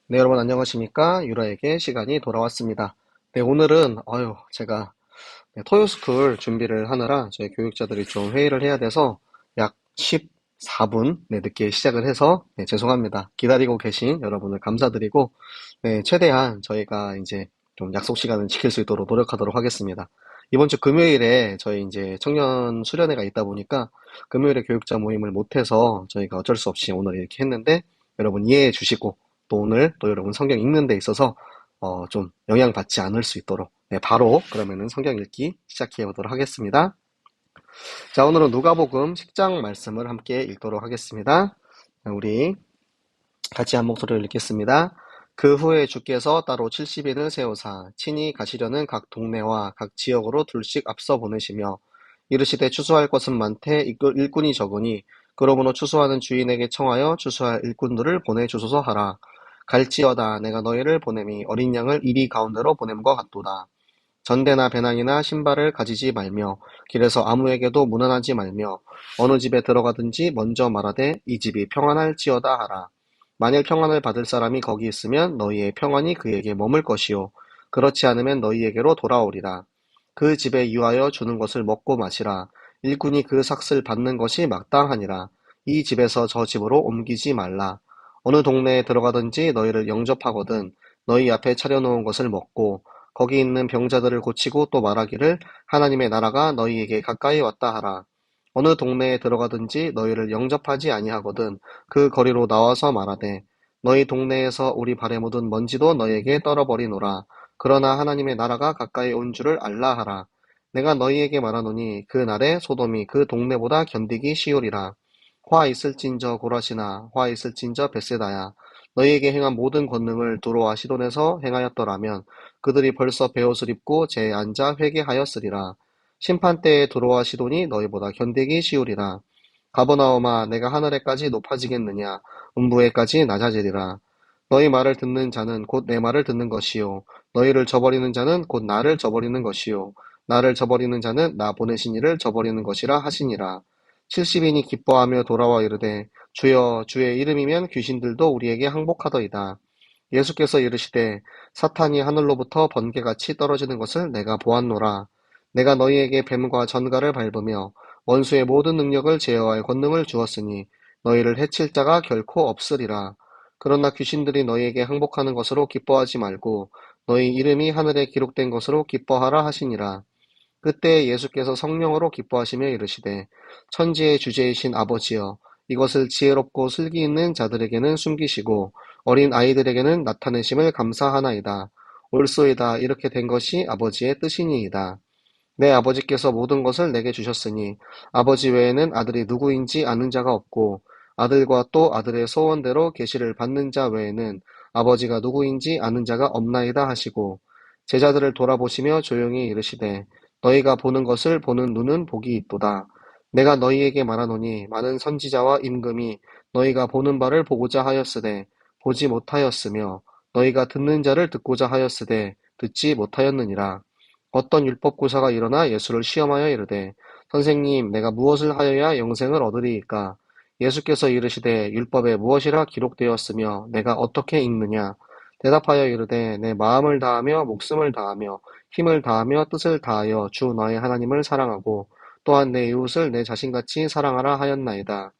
네, 여러분 안녕하십니까? 유라에게 시간이 돌아왔습니다. 네, 오늘은 제가 토요스쿨 준비를 하느라 저희 교육자들이 좀 회의를 해야 돼서 약 14분 늦게 시작을 해서 죄송합니다. 기다리고 계신 여러분을 감사드리고 최대한 저희가 이제 좀 약속 시간을 지킬 수 있도록 노력하도록 하겠습니다. 이번 주 금요일에 저희 이제 청년 수련회가 있다 보니까 금요일에 교육자 모임을 못해서 저희가 어쩔 수 없이 오늘 이렇게 했는데 여러분 이해해 주시고 또 오늘 또 여러분 성경 읽는 데 있어서 좀 영향받지 않을 수 있도록 바로 그러면은 성경 읽기 시작해 보도록 하겠습니다. 자, 오늘은 누가복음 10장 말씀을 함께 읽도록 하겠습니다. 우리 같이 한 목소리를 읽겠습니다. 그 후에 주께서 따로 70인을 세우사 친히 가시려는 각 동네와 각 지역으로 둘씩 앞서 보내시며 이르시되 추수할 것은 많되 일꾼이 적으니 그러므로 추수하는 주인에게 청하여 추수할 일꾼들을 보내주소서 하라. 갈지어다 내가 너희를 보냄이 어린 양을 이리 가운데로 보냄과 같도다. 전대나 배낭이나 신발을 가지지 말며 길에서 아무에게도 문안하지 말며 어느 집에 들어가든지 먼저 말하되 이 집이 평안할지어다 하라. 만일 평안을 받을 사람이 거기 있으면 너희의 평안이 그에게 머물 것이요 그렇지 않으면 너희에게로 돌아오리라. 그 집에 유하여 주는 것을 먹고 마시라. 일꾼이 그 삭슬 받는 것이 마땅하니라. 이 집에서 저 집으로 옮기지 말라. 어느 동네에 들어가든지 너희를 영접하거든 너희 앞에 차려놓은 것을 먹고 거기 있는 병자들을 고치고 또 말하기를 하나님의 나라가 너희에게 가까이 왔다 하라. 어느 동네에 들어가든지 너희를 영접하지 아니하거든 그 거리로 나와서 말하되 너희 동네에서 우리 발에 묻은 먼지도 너희에게 떨어버리노라. 그러나 하나님의 나라가 가까이 온 줄을 알라 하라. 내가 너희에게 말하노니 그 날에 소돔이 그 동네보다 견디기 쉬우리라. 화 있을진저 고라시나 화 있을진저 벳세다야. 너희에게 행한 모든 권능을 두로와 시돈에서 행하였더라면 그들이 벌써 베옷을 입고 재에 앉아 회개하였으리라. 심판때에 두로와 시돈이 너희보다 견디기 쉬우리라. 가버나움아 내가 하늘에까지 높아지겠느냐 음부에까지 낮아지리라. 너희 말을 듣는 자는 곧 내 말을 듣는 것이요 너희를 저버리는 자는 곧 나를 저버리는 것이요 나를 저버리는 자는 나 보내신 이를 저버리는 것이라 하시니라. 70인이 기뻐하며 돌아와 이르되 주여 주의 이름이면 귀신들도 우리에게 항복하더이다. 예수께서 이르시되 사탄이 하늘로부터 번개같이 떨어지는 것을 내가 보았노라. 내가 너희에게 뱀과 전갈을 밟으며 원수의 모든 능력을 제어할 권능을 주었으니 너희를 해칠 자가 결코 없으리라. 그러나 귀신들이 너희에게 항복하는 것으로 기뻐하지 말고 너희 이름이 하늘에 기록된 것으로 기뻐하라 하시니라. 그때 예수께서 성령으로 기뻐하시며 이르시되 천지의 주제이신 아버지여 이것을 지혜롭고 슬기 있는 자들에게는 숨기시고 어린 아이들에게는 나타내심을 감사하나이다. 옳소이다. 이렇게 된 것이 아버지의 뜻이니이다. 내 아버지께서 모든 것을 내게 주셨으니 아버지 외에는 아들이 누구인지 아는 자가 없고 아들과 또 아들의 소원대로 계시를 받는 자 외에는 아버지가 누구인지 아는 자가 없나이다 하시고 제자들을 돌아보시며 조용히 이르시되 너희가 보는 것을 보는 눈은 복이 있도다. 내가 너희에게 말하노니 많은 선지자와 임금이 너희가 보는 바를 보고자 하였으되 보지 못하였으며 너희가 듣는 자를 듣고자 하였으되 듣지 못하였느니라. 어떤 율법교사가 일어나 예수를 시험하여 이르되 선생님 내가 무엇을 하여야 영생을 얻으리이까. 예수께서 이르시되 율법에 무엇이라 기록되었으며 내가 어떻게 읽느냐. 대답하여 이르되 내 마음을 다하며 목숨을 다하며 힘을 다하며 뜻을 다하여 주 너의 하나님을 사랑하고 또한 내 이웃을 내 자신같이 사랑하라 하였나이다.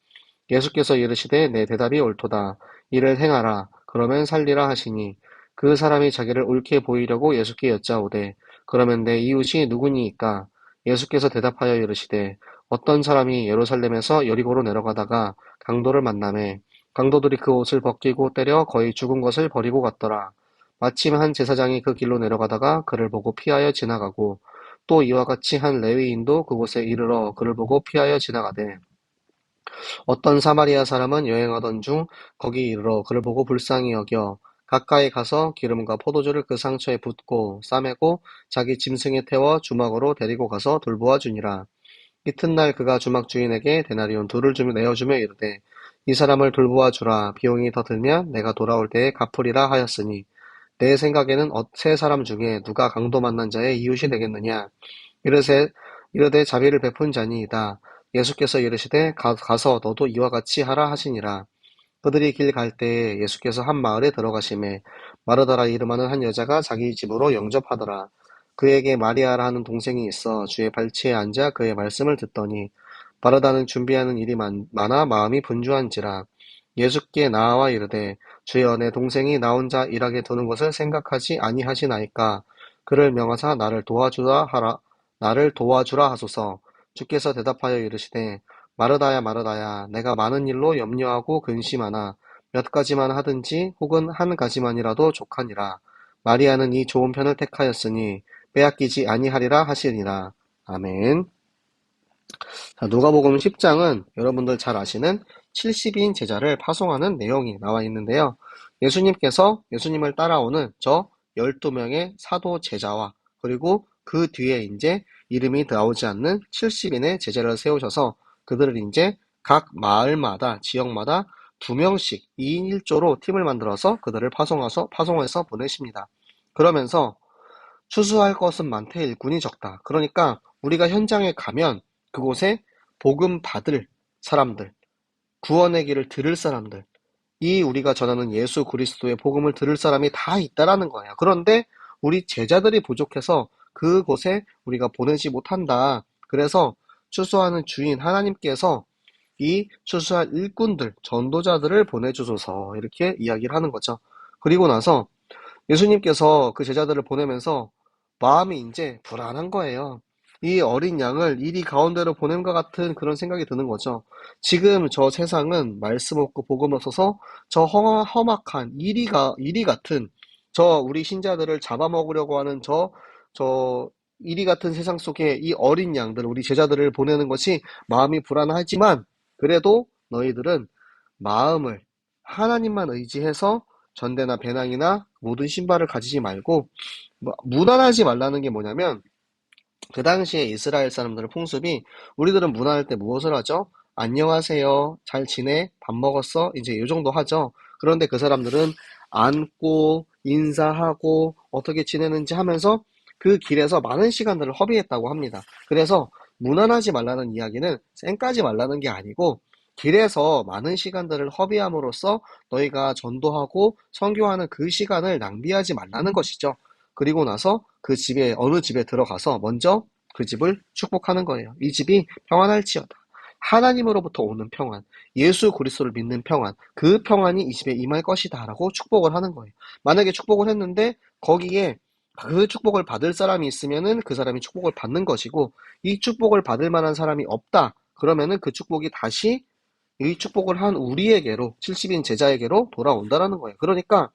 예수께서 이르시되 내 대답이 옳도다. 이를 행하라. 그러면 살리라 하시니 그 사람이 자기를 옳게 보이려고 예수께 여짜오되 그러면 내 이웃이 누구니이까? 예수께서 대답하여 이르시되 어떤 사람이 예루살렘에서 여리고로 내려가다가 강도를 만나매 강도들이 그 옷을 벗기고 때려 거의 죽은 것을 버리고 갔더라. 마침 한 제사장이 그 길로 내려가다가 그를 보고 피하여 지나가고 또 이와 같이 한 레위인도 그곳에 이르러 그를 보고 피하여 지나가되 어떤 사마리아 사람은 여행하던 중 거기 이르러 그를 보고 불쌍히 여겨 가까이 가서 기름과 포도주를 그 상처에 붓고 싸매고 자기 짐승에 태워 주막으로 데리고 가서 돌보아 주니라. 이튿날 그가 주막 주인에게 데나리온 둘을 내어주며 이르되 이 사람을 돌보아 주라. 비용이 더 들면 내가 돌아올 때에 갚으리라 하였으니 내 생각에는 세 사람 중에 누가 강도 만난 자의 이웃이 되겠느냐. 이르세 이르되 자비를 베푼 자니이다. 예수께서 이르시되 가서 너도 이와 같이 하라 하시니라. 그들이 길 갈 때에 예수께서 한 마을에 들어가시매 마르다라 이름하는 한 여자가 자기 집으로 영접하더라. 그에게 마리아라 하는 동생이 있어 주의 발치에 앉아 그의 말씀을 듣더니 마르다는 준비하는 일이 많아 마음이 분주한지라. 예수께 나와 이르되 주여 내 동생이 나 혼자 일하게 두는 것을 생각하지 아니하시나이까. 그를 명하사 나를 도와주라 하소서. 주께서 대답하여 이르시되 마르다야 마르다야 내가 많은 일로 염려하고 근심하나 몇 가지만 하든지 혹은 한 가지만이라도 족하니라. 마리아는 이 좋은 편을 택하였으니 빼앗기지 아니하리라 하시니라. 아멘. 자, 누가복음 10장은 여러분들 잘 아시는 70인 제자를 파송하는 내용이 나와 있는데요. 예수님을 따라오는 저 12명의 사도 제자와 그리고 그 뒤에 이제 이름이 나오지 않는 70인의 제자를 세우셔서 그들을 이제 각 마을마다 지역마다 2명씩 2인 1조로 팀을 만들어서 그들을 파송해서 보내십니다. 그러면서 추수할 것은 많되 일꾼이 적다. 그러니까 우리가 현장에 가면 그곳에 복음 받을 사람들, 구원의 길을 들을 사람들, 이 우리가 전하는 예수 그리스도의 복음을 들을 사람이 다 있다라는 거예요. 그런데 우리 제자들이 부족해서 그곳에 우리가 보내지 못한다. 그래서 추수하는 주인 하나님께서 이 추수할 일꾼들, 전도자들을 보내주소서 이렇게 이야기를 하는 거죠. 그리고 나서 예수님께서 그 제자들을 보내면서 마음이 이제 불안한 거예요. 이 어린 양을 이리 가운데로 보낸 것 같은 그런 생각이 드는 거죠. 지금 저 세상은 말씀 없고 복음 없어서 저 험악한 이리 같은 저 우리 신자들을 잡아먹으려고 하는 저 이리 같은 세상 속에 이 어린 양들, 우리 제자들을 보내는 것이 마음이 불안하지만 그래도 너희들은 마음을 하나님만 의지해서 전대나 배낭이나 모든 신발을 가지지 말고 무난하지 말라는 게 뭐냐면 그 당시에 이스라엘 사람들의 풍습이 우리들은 무난할 때 무엇을 하죠? 안녕하세요. 잘 지내? 밥 먹었어? 이제 이 정도 하죠. 그런데 그 사람들은 앉고 인사하고 어떻게 지내는지 하면서 그 길에서 많은 시간들을 허비했다고 합니다. 그래서 무난하지 말라는 이야기는 쌩까지 말라는 게 아니고 길에서 많은 시간들을 허비함으로써 너희가 전도하고 선교하는 그 시간을 낭비하지 말라는 것이죠. 그리고 나서 그 집에 어느 집에 들어가서 먼저 그 집을 축복하는 거예요. 이 집이 평안할지어다. 하나님으로부터 오는 평안, 예수 그리스도를 믿는 평안, 그 평안이 이 집에 임할 것이다 라고 축복을 하는 거예요. 만약에 축복을 했는데 거기에 그 축복을 받을 사람이 있으면은 그 사람이 축복을 받는 것이고 이 축복을 받을 만한 사람이 없다. 그러면은 그 축복이 다시 이 축복을 한 우리에게로 70인 제자에게로 돌아온다라는 거예요. 그러니까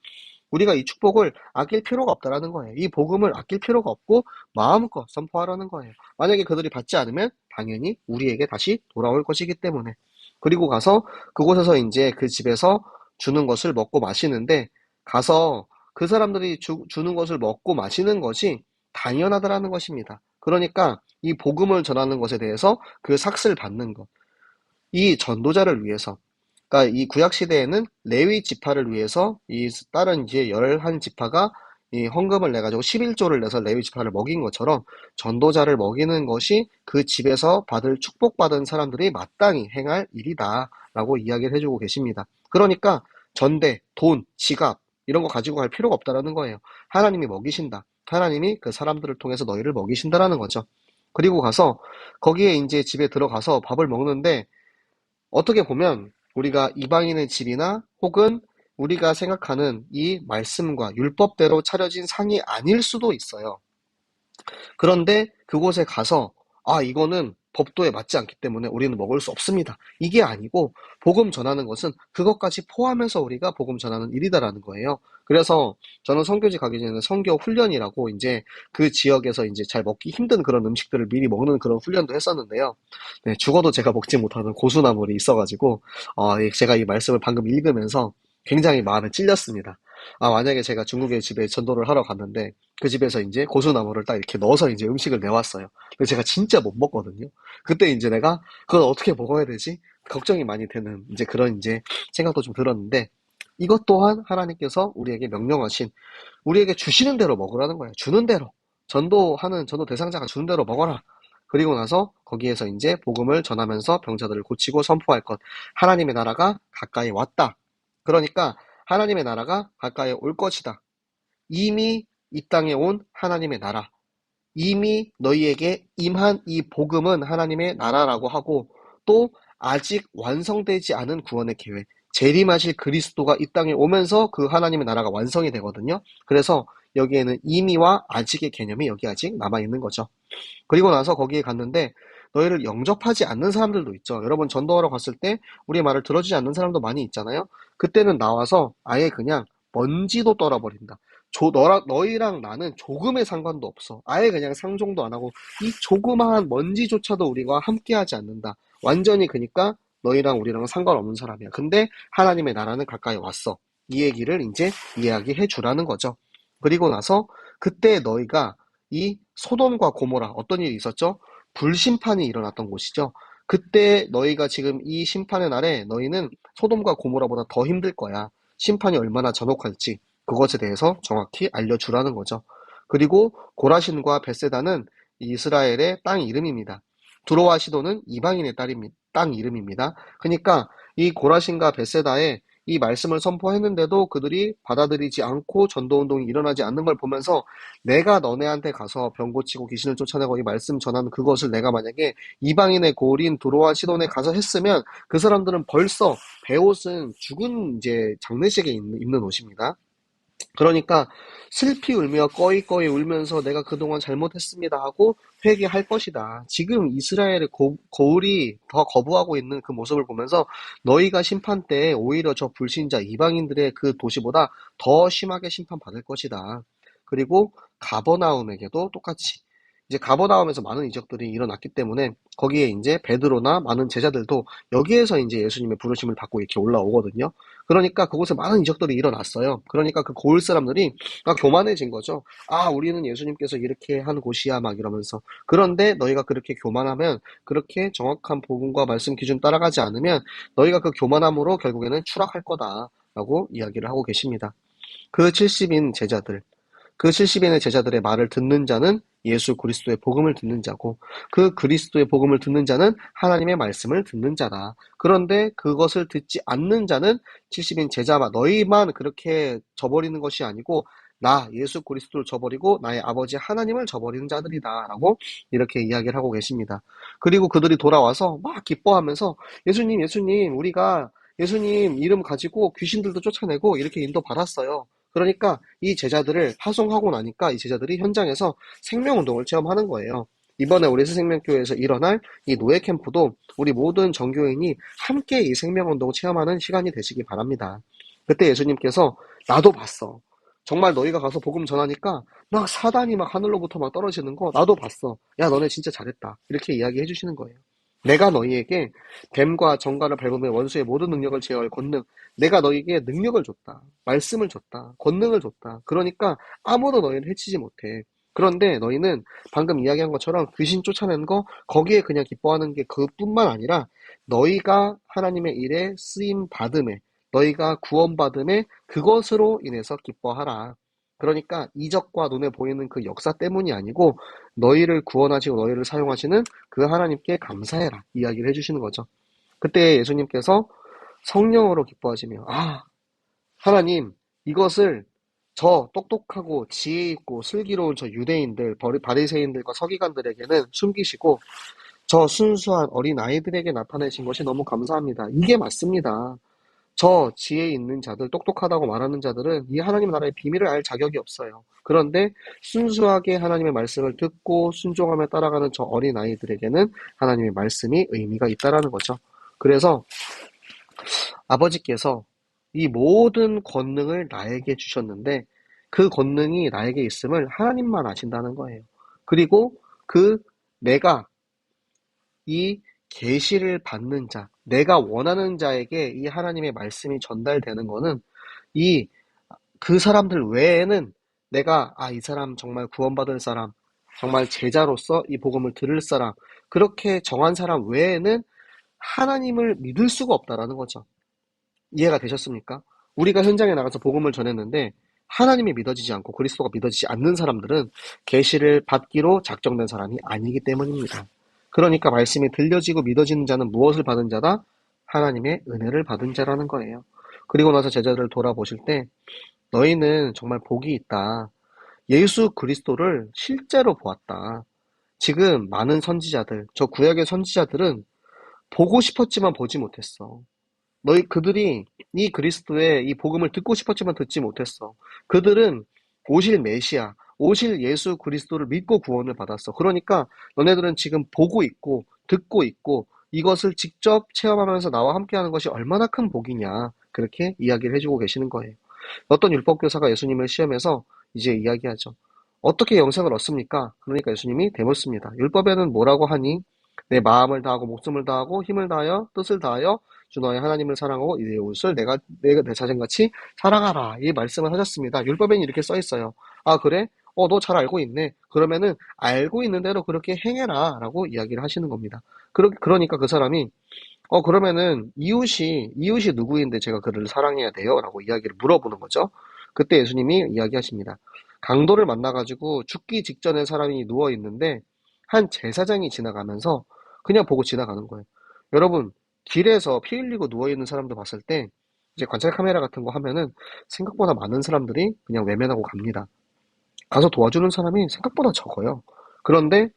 우리가 이 축복을 아낄 필요가 없다라는 거예요. 이 복음을 아낄 필요가 없고 마음껏 선포하라는 거예요. 만약에 그들이 받지 않으면 당연히 우리에게 다시 돌아올 것이기 때문에. 그리고 가서 그곳에서 이제 그 집에서 주는 것을 먹고 마시는데 가서 그 사람들이 주는 것을 먹고 마시는 것이 당연하다라는 것입니다. 그러니까 이 복음을 전하는 것에 대해서 그 삭슬 받는 것. 이 전도자를 위해서, 그러니까 이 구약 시대에는 레위 지파를 위해서 이 다른 이제 11지파가 이 헌금을 내 가지고 11조를 내서 레위 지파를 먹인 것처럼 전도자를 먹이는 것이 그 집에서 받을 축복받은 사람들이 마땅히 행할 일이다라고 이야기를 해주고 계십니다. 그러니까 전대, 돈, 지갑 이런 거 가지고 갈 필요가 없다라는 거예요. 하나님이 먹이신다. 하나님이 그 사람들을 통해서 너희를 먹이신다라는 거죠. 그리고 가서 거기에 이제 집에 들어가서 밥을 먹는데 어떻게 보면 우리가 이방인의 집이나 혹은 우리가 생각하는 이 말씀과 율법대로 차려진 상이 아닐 수도 있어요. 그런데 그곳에 가서 이거는 법도에 맞지 않기 때문에 우리는 먹을 수 없습니다. 이게 아니고 복음 전하는 것은 그것까지 포함해서 우리가 복음 전하는 일이다라는 거예요. 그래서 저는 선교지 가기 전에 선교 훈련이라고 이제 그 지역에서 이제 잘 먹기 힘든 그런 음식들을 미리 먹는 그런 훈련도 했었는데요. 네, 죽어도 제가 먹지 못하는 고수나물이 있어가지고 제가 이 말씀을 방금 읽으면서 굉장히 마음에 찔렸습니다. 만약에 제가 중국의 집에 전도를 하러 갔는데 그 집에서 이제 고수나물을 딱 이렇게 넣어서 이제 음식을 내왔어요. 근데 제가 진짜 못 먹거든요. 그때 이제 내가 그걸 어떻게 먹어야 되지? 걱정이 많이 되는 이제 그런 이제 생각도 좀 들었는데 이것 또한 하나님께서 우리에게 명령하신 우리에게 주시는 대로 먹으라는 거예요. 주는 대로. 전도 대상자가 주는 대로 먹어라. 그리고 나서 거기에서 이제 복음을 전하면서 병자들을 고치고 선포할 것. 하나님의 나라가 가까이 왔다. 그러니까 하나님의 나라가 가까이 올 것이다. 이미 이 땅에 온 하나님의 나라, 이미 너희에게 임한 이 복음은 하나님의 나라라고 하고, 또 아직 완성되지 않은 구원의 계획, 재림하실 그리스도가 이 땅에 오면서 그 하나님의 나라가 완성이 되거든요. 그래서 여기에는 이미와 아직의 개념이 여기 아직 남아있는 거죠. 그리고 나서 거기에 갔는데 너희를 영접하지 않는 사람들도 있죠. 여러분 전도하러 갔을 때 우리의 말을 들어주지 않는 사람도 많이 있잖아요. 그때는 나와서 아예 그냥 먼지도 떨어버린다. 너희랑 나는 조금의 상관도 없어. 아예 그냥 상종도 안 하고 이 조그마한 먼지조차도 우리가 함께하지 않는다. 완전히 그니까 너희랑 우리랑은 상관없는 사람이야. 근데 하나님의 나라는 가까이 왔어. 이 얘기를 이제 이야기해 주라는 거죠. 그리고 나서 그때 너희가 이 소돔과 고모라 어떤 일이 있었죠? 불심판이 일어났던 곳이죠. 그때 너희가 지금 이 심판의 날에 너희는 소돔과 고모라보다 더 힘들 거야. 심판이 얼마나 잔혹할지 그것에 대해서 정확히 알려주라는 거죠. 그리고 고라신과 벳세다는 이스라엘의 땅 이름입니다. 두로와 시도는 이방인의 땅 이름입니다. 그러니까 이 고라신과 벳세다에 이 말씀을 선포했는데도 그들이 받아들이지 않고 전도운동이 일어나지 않는 걸 보면서 내가 너네한테 가서 병 고치고 귀신을 쫓아내고 이 말씀 전하는 그것을 내가 만약에 이방인의 고린 두로와 시돈에 가서 했으면 그 사람들은 벌써 베옷은 죽은 이제 장례식에 입는 옷입니다. 그러니까 슬피 울며 꺼이꺼이 울면서 내가 그동안 잘못했습니다 하고 회개할 것이다. 지금 이스라엘의 거울이 더 거부하고 있는 그 모습을 보면서 너희가 심판 때 오히려 저 불신자 이방인들의 그 도시보다 더 심하게 심판받을 것이다. 그리고 가버나움에게도 똑같이 이제 가버나움에서 많은 이적들이 일어났기 때문에 거기에 이제 베드로나 많은 제자들도 여기에서 이제 예수님의 부르심을 받고 이렇게 올라오거든요. 그러니까 그곳에 많은 이적들이 일어났어요. 그러니까 그 고을 사람들이 교만해진 거죠. 아, 우리는 예수님께서 이렇게 한 곳이야 막 이러면서. 그런데 너희가 그렇게 교만하면, 그렇게 정확한 복음과 말씀 기준 따라가지 않으면 너희가 그 교만함으로 결국에는 추락할 거다라고 이야기를 하고 계십니다. 그 70인 제자들, 그 70인의 제자들의 말을 듣는 자는 예수 그리스도의 복음을 듣는 자고, 그 그리스도의 복음을 듣는 자는 하나님의 말씀을 듣는 자다. 그런데 그것을 듣지 않는 자는 70인 제자만 너희만 그렇게 저버리는 것이 아니고 나 예수 그리스도를 저버리고 나의 아버지 하나님을 저버리는 자들이다 라고 이렇게 이야기를 하고 계십니다. 그리고 그들이 돌아와서 막 기뻐하면서 예수님 우리가 예수님 이름 가지고 귀신들도 쫓아내고 이렇게 인도 받았어요. 그러니까 이 제자들을 파송하고 나니까 이 제자들이 현장에서 생명운동을 체험하는 거예요. 이번에 우리 새생명교회에서 일어날 이 노예 캠프도 우리 모든 정교인이 함께 이 생명운동 체험하는 시간이 되시기 바랍니다. 그때 예수님께서 나도 봤어. 정말 너희가 가서 복음 전하니까 막 사단이 막 하늘로부터 막 떨어지는 거 나도 봤어. 야 너네 진짜 잘했다. 이렇게 이야기해 주시는 거예요. 내가 너희에게 뱀과 정갈을 밟으며 원수의 모든 능력을 제어할 권능, 내가 너희에게 능력을 줬다. 말씀을 줬다. 권능을 줬다. 그러니까 아무도 너희를 해치지 못해. 그런데 너희는 방금 이야기한 것처럼 귀신 쫓아내는 거 거기에 그냥 기뻐하는 게 그뿐만 아니라 너희가 하나님의 일에 쓰임 받음에, 너희가 구원받음에 그것으로 인해서 기뻐하라. 그러니까 이적과 눈에 보이는 그 역사 때문이 아니고 너희를 구원하시고 너희를 사용하시는 그 하나님께 감사해라 이야기를 해주시는 거죠. 그때 예수님께서 성령으로 기뻐하시며 하나님 이것을 저 똑똑하고 지혜 있고 슬기로운 저 유대인들 바리새인들과 서기관들에게는 숨기시고 저 순수한 어린 아이들에게 나타내신 것이 너무 감사합니다. 이게 맞습니다. 저 지혜 있는 자들, 똑똑하다고 말하는 자들은 이 하나님 나라의 비밀을 알 자격이 없어요. 그런데 순수하게 하나님의 말씀을 듣고 순종하며 따라가는 저 어린 아이들에게는 하나님의 말씀이 의미가 있다라는 거죠. 그래서 아버지께서 이 모든 권능을 나에게 주셨는데 그 권능이 나에게 있음을 하나님만 아신다는 거예요. 그리고 내가 이 계시를 받는 자, 내가 원하는 자에게 이 하나님의 말씀이 전달되는 거는 이 그 사람들 외에는 내가 이 사람 정말 구원받을 사람, 정말 제자로서 이 복음을 들을 사람, 그렇게 정한 사람 외에는 하나님을 믿을 수가 없다라는 거죠. 이해가 되셨습니까? 우리가 현장에 나가서 복음을 전했는데 하나님이 믿어지지 않고 그리스도가 믿어지지 않는 사람들은 계시를 받기로 작정된 사람이 아니기 때문입니다. 그러니까 말씀이 들려지고 믿어지는 자는 무엇을 받은 자다? 하나님의 은혜를 받은 자라는 거예요. 그리고 나서 제자들을 돌아보실 때 너희는 정말 복이 있다. 예수 그리스도를 실제로 보았다. 지금 많은 선지자들, 저 구약의 선지자들은 보고 싶었지만 보지 못했어. 그들이 이 그리스도의 이 복음을 듣고 싶었지만 듣지 못했어. 그들은 오실 메시아, 오실 예수 그리스도를 믿고 구원을 받았어. 그러니까 너네들은 지금 보고 있고 듣고 있고 이것을 직접 체험하면서 나와 함께하는 것이 얼마나 큰 복이냐. 그렇게 이야기를 해주고 계시는 거예요. 어떤 율법교사가 예수님을 시험해서 이제 이야기하죠. 어떻게 영생을 얻습니까? 그러니까 예수님이 대묻습니다. 율법에는 뭐라고 하니? 내 마음을 다하고 목숨을 다하고 힘을 다하여 뜻을 다하여 주 너의 하나님을 사랑하고 내 이웃을 내가 내 자신같이 사랑하라. 이 말씀을 하셨습니다. 율법에는 이렇게 써 있어요. 아, 그래? 너 잘 알고 있네. 그러면은 알고 있는 대로 그렇게 행해라. 라고 이야기를 하시는 겁니다. 그러니까 그 사람이 그러면은 이웃이 누구인데 제가 그를 사랑해야 돼요? 라고 이야기를 물어보는 거죠. 그때 예수님이 이야기하십니다. 강도를 만나가지고 죽기 직전에 사람이 누워 있는데 한 제사장이 지나가면서 그냥 보고 지나가는 거예요. 여러분, 길에서 피 흘리고 누워 있는 사람들 봤을 때 이제 관찰 카메라 같은 거 하면은 생각보다 많은 사람들이 그냥 외면하고 갑니다. 가서 도와주는 사람이 생각보다 적어요. 그런데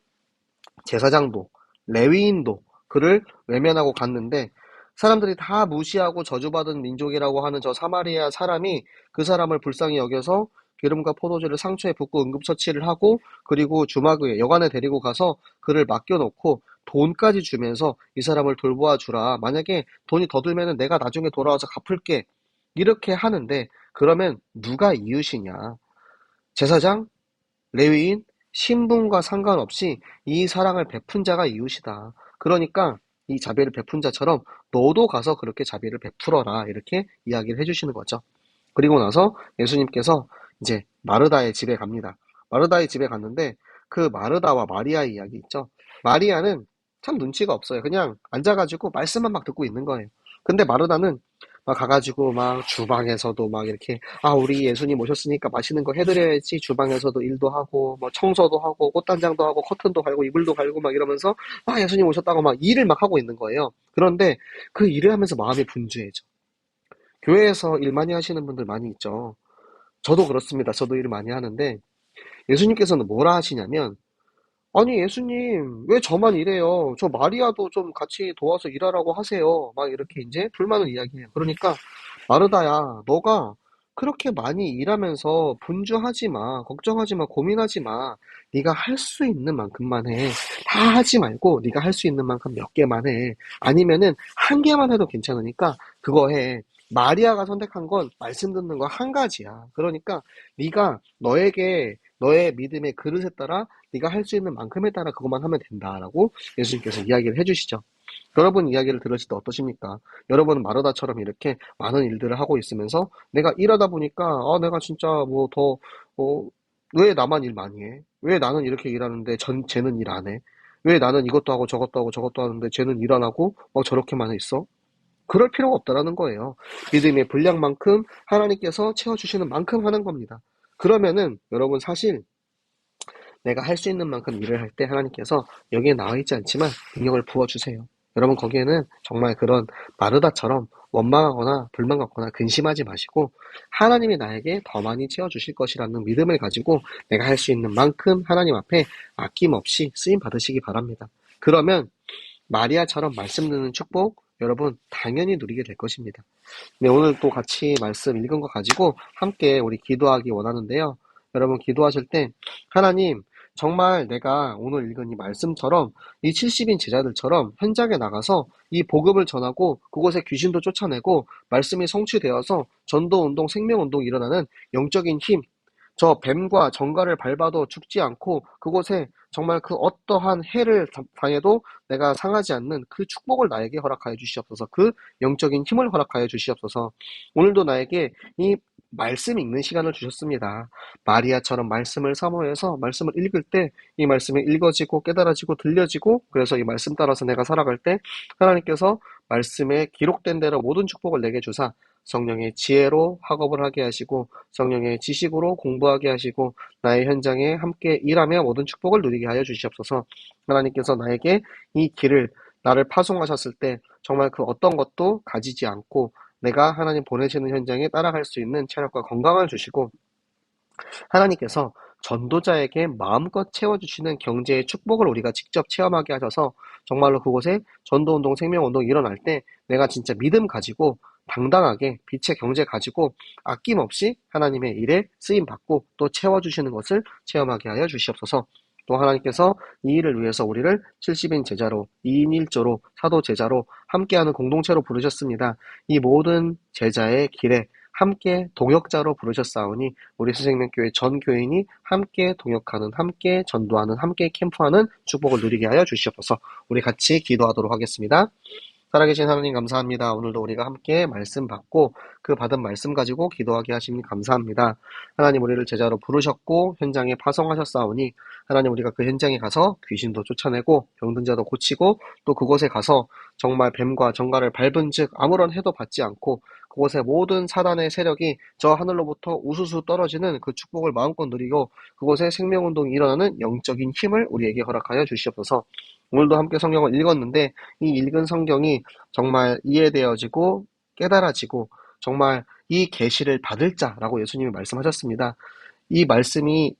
제사장도, 레위인도 그를 외면하고 갔는데 사람들이 다 무시하고 저주받은 민족이라고 하는 저 사마리아 사람이 그 사람을 불쌍히 여겨서 기름과 포도주를 상처에 붓고 응급처치를 하고 그리고 주막에 여관에 데리고 가서 그를 맡겨놓고 돈까지 주면서 이 사람을 돌보아 주라. 만약에 돈이 더 들면은 내가 나중에 돌아와서 갚을게. 이렇게 하는데 그러면 누가 이웃이냐? 제사장? 레위인, 신분과 상관없이 이 사랑을 베푼 자가 이웃이다. 그러니까 이 자비를 베푼 자처럼 너도 가서 그렇게 자비를 베풀어라. 이렇게 이야기를 해주시는 거죠. 그리고 나서 예수님께서 이제 마르다의 집에 갑니다. 마르다의 집에 갔는데 그 마르다와 마리아의 이야기 있죠. 마리아는 참 눈치가 없어요. 그냥 앉아가지고 말씀만 막 듣고 있는 거예요. 근데 마르다는 막 가가지고 막 주방에서도 막 이렇게 우리 예수님 오셨으니까 맛있는 거 해드려야지. 주방에서도 일도 하고 뭐 청소도 하고 꽃단장도 하고 커튼도 갈고 이불도 갈고 막 이러면서 예수님 오셨다고 막 일을 막 하고 있는 거예요. 그런데 그 일을 하면서 마음이 분주해져. 교회에서 일 많이 하시는 분들 많이 있죠. 저도 그렇습니다. 저도 일 많이 하는데 예수님께서는 뭐라 하시냐면 아니 예수님 왜 저만 일해요? 저 마리아도 좀 같이 도와서 일하라고 하세요. 막 이렇게 이제 불만을 이야기해요. 그러니까 마르다야 너가 그렇게 많이 일하면서 분주하지 마. 걱정하지 마. 고민하지 마. 네가 할 수 있는 만큼만 해. 다 하지 말고 네가 할 수 있는 만큼 몇 개만 해. 아니면은 한 개만 해도 괜찮으니까 그거 해. 마리아가 선택한 건 말씀 듣는 거 한 가지야. 그러니까 네가 너의 믿음의 그릇에 따라 네가 할 수 있는 만큼에 따라 그것만 하면 된다라고 예수님께서 이야기를 해주시죠. 여러분 이야기를 들으실 때 어떠십니까? 여러분은 마르다처럼 이렇게 많은 일들을 하고 있으면서 내가 일하다 보니까 내가 진짜 왜 나만 일 많이 해? 왜 나는 이렇게 일하는데 쟤는 일 안 해? 왜 나는 이것도 하고 저것도 하고 저것도 하는데 쟤는 일 안 하고 막 저렇게만 있어? 그럴 필요가 없다라는 거예요. 믿음의 분량만큼 하나님께서 채워주시는 만큼 하는 겁니다. 그러면은 여러분 사실 내가 할 수 있는 만큼 일을 할 때 하나님께서 여기에 나와 있지 않지만 능력을 부어주세요. 여러분 거기에는 정말 그런 마르다처럼 원망하거나 불만 갖거나 근심하지 마시고 하나님이 나에게 더 많이 채워주실 것이라는 믿음을 가지고 내가 할 수 있는 만큼 하나님 앞에 아낌없이 쓰임 받으시기 바랍니다. 그러면 마리아처럼 말씀 듣는 축복 여러분 당연히 누리게 될 것입니다. 네, 오늘 또 같이 말씀 읽은 거 가지고 함께 우리 기도하기 원하는데요. 여러분 기도하실 때 하나님 정말 내가 오늘 읽은 이 말씀처럼 이 70인 제자들처럼 현장에 나가서 이 복음을 전하고 그곳에 귀신도 쫓아내고 말씀이 성취되어서 전도운동, 생명운동 일어나는 영적인 힘, 저 뱀과 정갈을 밟아도 죽지 않고 그곳에 정말 그 어떠한 해를 당해도 내가 상하지 않는 그 축복을 나에게 허락하여 주시옵소서. 그 영적인 힘을 허락하여 주시옵소서. 오늘도 나에게 이 말씀 읽는 시간을 주셨습니다. 마리아처럼 말씀을 사모해서 말씀을 읽을 때 이 말씀이 읽어지고 깨달아지고 들려지고 그래서 이 말씀 따라서 내가 살아갈 때 하나님께서 말씀에 기록된 대로 모든 축복을 내게 주사 성령의 지혜로 학업을 하게 하시고 성령의 지식으로 공부하게 하시고 나의 현장에 함께 일하며 모든 축복을 누리게 하여 주시옵소서. 하나님께서 나에게 이 길을 나를 파송하셨을 때 정말 그 어떤 것도 가지지 않고 내가 하나님 보내시는 현장에 따라갈 수 있는 체력과 건강을 주시고 하나님께서 전도자에게 마음껏 채워주시는 경제의 축복을 우리가 직접 체험하게 하셔서 정말로 그곳에 전도운동, 생명운동이 일어날 때 내가 진짜 믿음 가지고 당당하게 빛의 경제 가지고 아낌없이 하나님의 일에 쓰임받고 또 채워주시는 것을 체험하게 하여 주시옵소서. 또 하나님께서 이 일을 위해서 우리를 70인 제자로, 2인 1조로, 사도 제자로 함께하는 공동체로 부르셨습니다. 이 모든 제자의 길에 함께 동역자로 부르셨사오니 우리 새생명교회 전 교인이 함께 동역하는, 함께 전도하는, 함께 캠프하는 축복을 누리게 하여 주시옵소서. 우리 같이 기도하도록 하겠습니다. 살아계신 하나님 감사합니다. 오늘도 우리가 함께 말씀 받고 그 받은 말씀 가지고 기도하게 하시니 감사합니다. 하나님 우리를 제자로 부르셨고 현장에 파송하셨사오니 하나님 우리가 그 현장에 가서 귀신도 쫓아내고 병든 자도 고치고 또 그곳에 가서 정말 뱀과 정갈을 밟은 즉 아무런 해도 받지 않고 그곳의 모든 사단의 세력이 저 하늘로부터 우수수 떨어지는 그 축복을 마음껏 누리고 그곳에 생명운동이 일어나는 영적인 힘을 우리에게 허락하여 주시옵소서. 오늘도 함께 성경을 읽었는데 이 읽은 성경이 정말 이해되어지고 깨달아지고 정말 이 계시를 받을 자라고 예수님이 말씀하셨습니다. 이 말씀이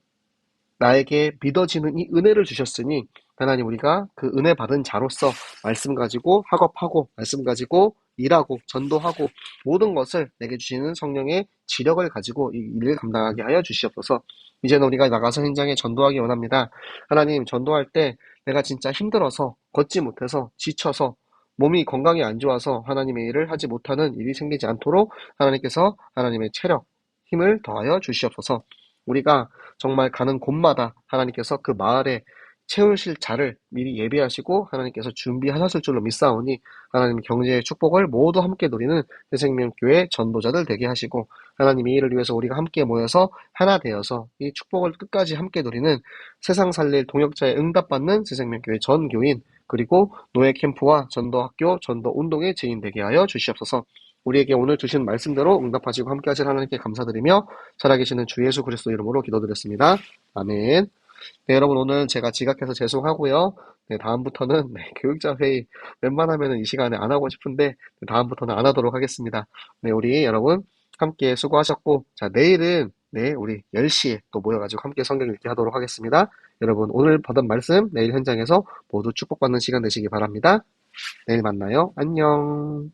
나에게 믿어지는 이 은혜를 주셨으니 하나님 우리가 그 은혜 받은 자로서 말씀 가지고 학업하고 말씀 가지고 일하고 전도하고 모든 것을 내게 주시는 성령의 지력을 가지고 이 일을 감당하게 하여 주시옵소서. 이제는 우리가 나가서 현장에 전도하기 원합니다. 하나님 전도할 때 내가 진짜 힘들어서 걷지 못해서 지쳐서 몸이 건강이 안 좋아서 하나님의 일을 하지 못하는 일이 생기지 않도록 하나님께서 하나님의 체력, 힘을 더하여 주시옵소서. 우리가 정말 가는 곳마다 하나님께서 그 마을에 채우실 자를 미리 예비하시고 하나님께서 준비하셨을 줄로 믿사오니 하나님 경제의 축복을 모두 함께 누리는 새생명교회 전도자들 되게 하시고 하나님의 일을 위해서 우리가 함께 모여서 하나 되어서 이 축복을 끝까지 함께 누리는 세상 살릴 동역자의 응답받는 새생명교회 전교인 그리고 노예 캠프와 전도학교 전도운동의 증인 되게 하여 주시옵소서. 우리에게 오늘 주신 말씀대로 응답하시고 함께 하실 하나님께 감사드리며 살아계시는 주 예수 그리스도 이름으로 기도드렸습니다. 아멘. 네, 여러분 오늘 제가 지각해서 죄송하고요. 네, 다음부터는 교육자 회의 웬만하면 이 시간에 안 하고 싶은데 다음부터는 안 하도록 하겠습니다. 네, 우리 여러분 함께 수고하셨고 자 내일은 네, 우리 10시에 또 모여가지고 함께 성경 읽기 하도록 하겠습니다. 여러분 오늘 받은 말씀 내일 현장에서 모두 축복받는 시간 되시기 바랍니다. 내일 만나요. 안녕.